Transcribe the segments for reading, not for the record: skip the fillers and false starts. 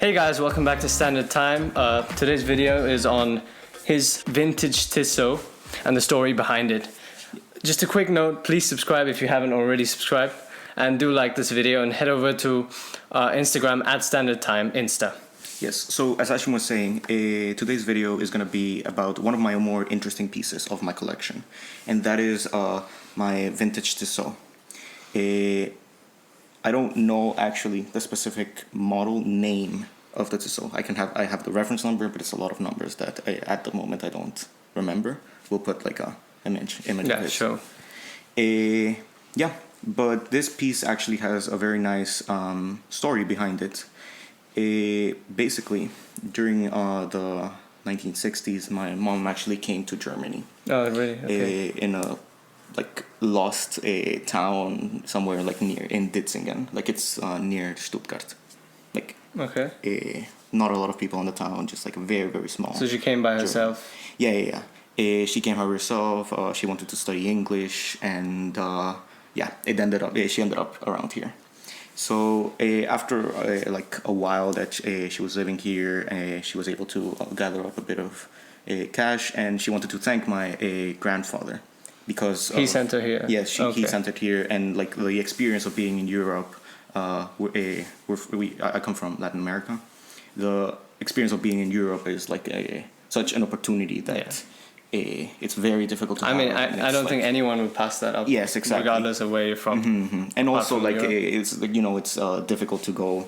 Hey guys, welcome back to Standard Time. Today's video is on his vintage Tissot and the story behind it. Just a quick note, please subscribe if you haven't already subscribed, and do like this video and head over to Instagram at Standard Time Insta. Yes, so as Ashim was saying, today's video is going to be about one of my more interesting pieces of my collection, and that is my vintage Tissot. I don't know actually the specific model name of the Tissot. I have the reference number, but it's a lot of numbers that at the moment I don't remember. We'll put like a image Yeah, of it. sure. But this piece actually has a very nice story behind it. Basically, during the 1960s, my mom actually came to Germany. Oh, really? Okay. In a lost town somewhere near in Ditzingen. It's near Stuttgart. Okay. Not a lot of people in the town, just very, very small. So she came by herself? Yeah. She came by herself. She wanted to study English, and she ended up around here. So after a while that she was living here, she was able to gather up a bit of cash, and she wanted to thank my grandfather because he sent her here. Yes, he sent it here, and the experience of being in Europe. I come from Latin America. The experience of being in Europe is such an opportunity that it's very difficult to. I don't think anyone would pass that up. Yes, exactly. Regardless of where you're from. Mm-hmm. And also it's difficult to go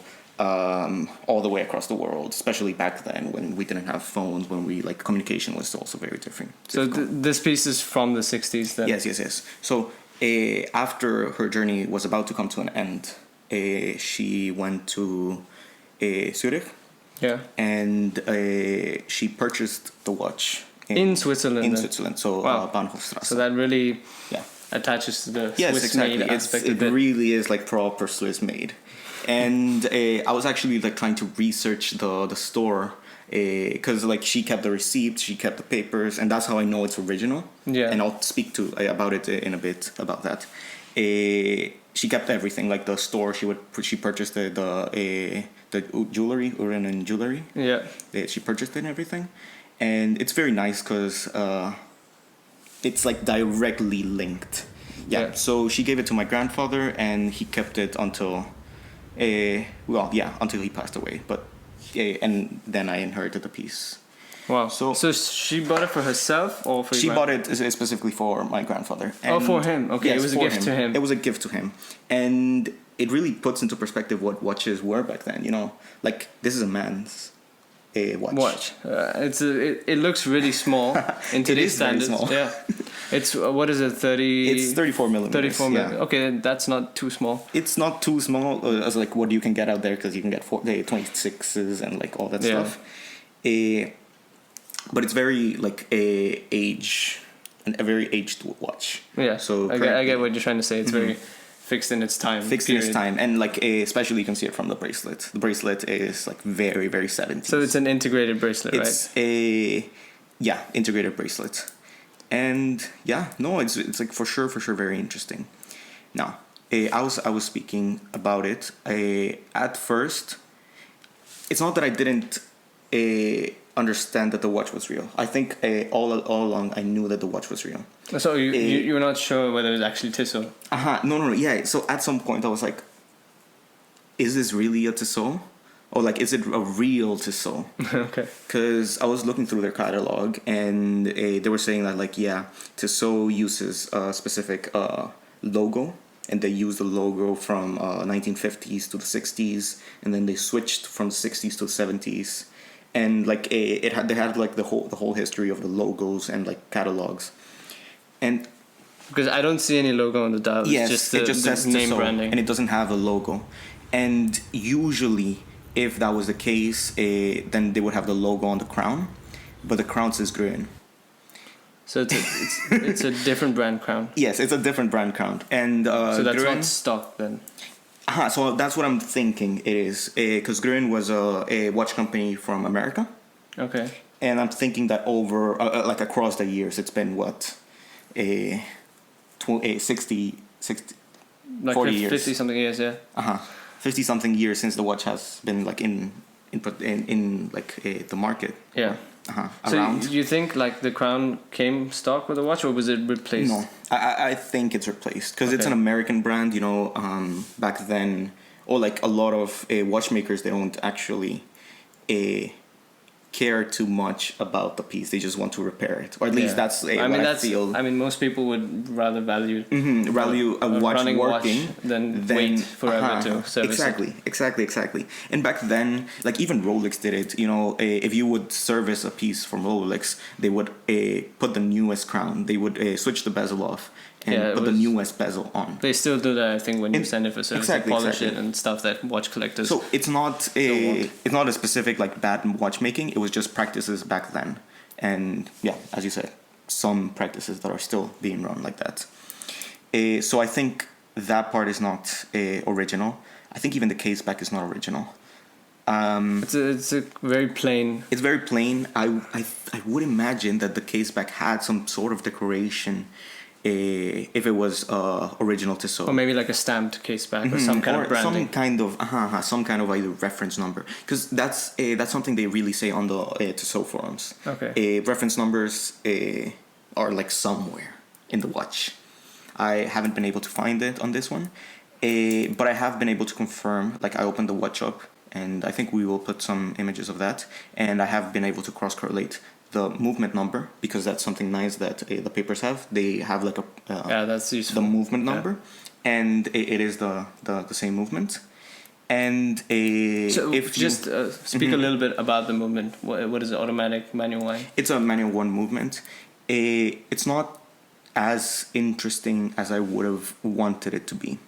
all the way across the world, especially back then when we didn't have phones, when we communication was also very different. So this piece is from the 60s then? Yes. So after her journey was about to come to an end, she went to Zurich. Yeah. And she purchased the watch in Switzerland. In Switzerland, so wow. Bahnhofstrasse. So that really attaches to the Swiss-made aspect of it. It really is proper Swiss-made. And I was actually trying to research the store because she kept the receipts, she kept the papers, and that's how I know it's original. Yeah. And I'll speak about it in a bit about that. She kept everything, the store. She purchased the jewelry, Urin and jewelry. Yeah. She purchased it and everything, and it's very nice because it's directly linked. Yeah. So she gave it to my grandfather, and he kept it until until he passed away. But and then I inherited the piece. Wow. So she bought it for herself or for She bought it specifically for my grandfather. And for him. Okay, yes, it was a gift to him. It was a gift to him. And it really puts into perspective what watches were back then, this is a man's watch. It looks really small in today's standards. Very small. Yeah. It's what is it? 30. It's 34 millimeters. 34 millimeters. Okay, that's not too small. It's not too small as what you can get out there, because you can get 26s and all that stuff. But it's very a very aged watch. Yeah. So I get what you're trying to say. It's very fixed in its time. And especially you can see it from the bracelet. The bracelet is very, very 70s. So it's an integrated bracelet, right? It's integrated bracelet. And it's for sure very interesting. Now, I was speaking about it. At first, it's not that I didn't understand that the watch was real. I think all along I knew that the watch was real. So you were not sure whether it was actually Tissot? No. Yeah. So at some point I was like, is this really a Tissot? Or is it a real Tissot? Okay. Because I was looking through their catalog, and they were saying that Tissot uses a specific logo, and they used the logo from 1950s to the 60s, and then they switched from the 60s to the 70s. And they had the whole history of the logos and catalogs, and because I don't see any logo on the dial. Yes, it just says name Tissot, branding, and it doesn't have a logo. And usually, if that was the case, then they would have the logo on the crown, but the crown says Grün. So it's a different brand crown. Yes, it's a different brand crown, and so that's Grün, not stock then. So that's what I'm thinking it is, because Grün was a watch company from America. Okay. And I'm thinking that over, across the years, it's been 60, 40 years. 50 something years, yeah. 50 something years since the watch has been in in like the market. Yeah. So Around. you think like the crown came stock with the watch, or was it replaced? No, I think it's replaced because it's Okay. an American brand. You know, back then, or like a lot of watchmakers, they don't actually care too much about the piece. They just want to repair it, or at least that's what I feel. I mean, most people would rather value Value a watch running working watch than wait forever to service it. Exactly. And back then, like even Rolex did it. You know, if you would service a piece from Rolex, they would put the newest crown. They would switch the bezel off and put the newest bezel on. They still do that, I think, when you send it for service. They polish it and stuff that watch collectors. So it's not a specific like bad watchmaking. It was just practices back then, and yeah, as you said, some practices that are still being run like that. So I think that part is not original. I think even the case back is not original. It's a very plain. It's very plain. I would imagine that the case back had some sort of decoration. If it was original Tissot, Or maybe like a stamped case back or some kind of branding. Some kind of either reference number, because that's something they really say on the Tissot forums. Okay. Reference numbers are like somewhere in the watch. I haven't been able to find it on this one, but I have been able to confirm. Like I opened the watch up, and I think we will put some images of that, and I have been able to cross correlate the movement number, because that's something nice that the papers have. They have like a that's useful. the movement number, and it is the same movement. And so if just speak a little bit about the movement. What is it? Automatic, manual line? It's a manual one movement. It's not as interesting as I would have wanted it to be.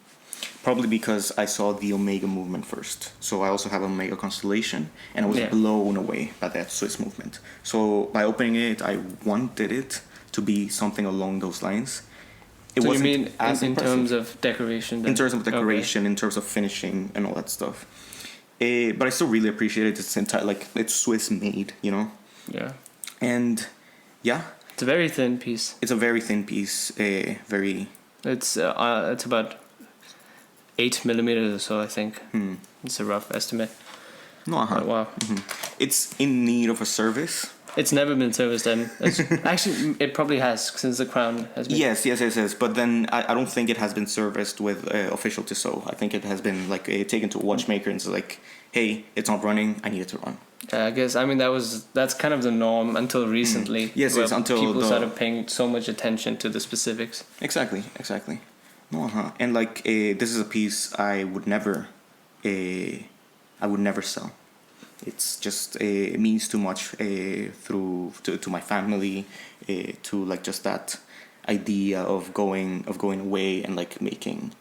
Probably because I saw the Omega movement first. So I also have Omega Constellation, and I was blown away by that Swiss movement. So by opening it, I wanted it to be something along those lines. So you mean in terms of decoration? Then? In terms of decoration, in terms of finishing and all that stuff. But I still really appreciate it. It's it's Swiss made, you know? Yeah. And yeah. It's a very thin piece. It's a very thin piece. It's about 8 millimeters or so, I think. It's a rough estimate. No, Wow. It's in need of a service. It's never been serviced, and actually, it probably has, since the crown has been. Yes. But then I don't think it has been serviced with official Tissot. I think it has been like taken to a watchmaker and it's like, hey, it's not running. I need it to run. I guess. I mean, that's kind of the norm until recently. Yes, until people started paying so much attention to the specifics. Exactly. No, and like this is a piece I would never sell. It's just it means too much to my family, to like just that idea of going away and like making,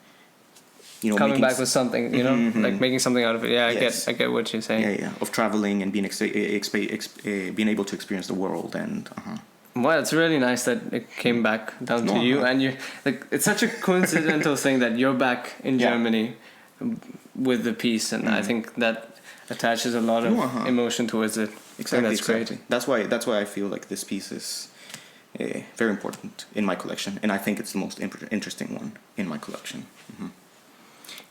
coming back with something, like making something out of it. Yeah, yes. I get what you're saying. Yeah, of traveling and being being able to experience the world and. Well, it's really nice that it came back down to you, and you like. It's such a coincidental thing that you're back in Germany with the piece, and I think that attaches a lot of emotion towards it. Exactly, that's great. That's why I feel like this piece is very important in my collection, and I think it's the most interesting one in my collection.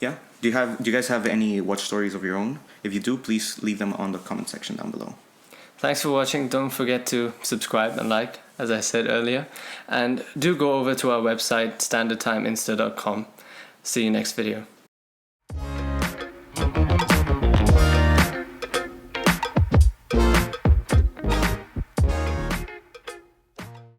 Yeah. Do you guys have any watch stories of your own? If you do, please leave them on the comment section down below. Thanks for watching. Don't forget to subscribe and like, as I said earlier. And do go over to our website, standardtimeinsta.com. See you next video.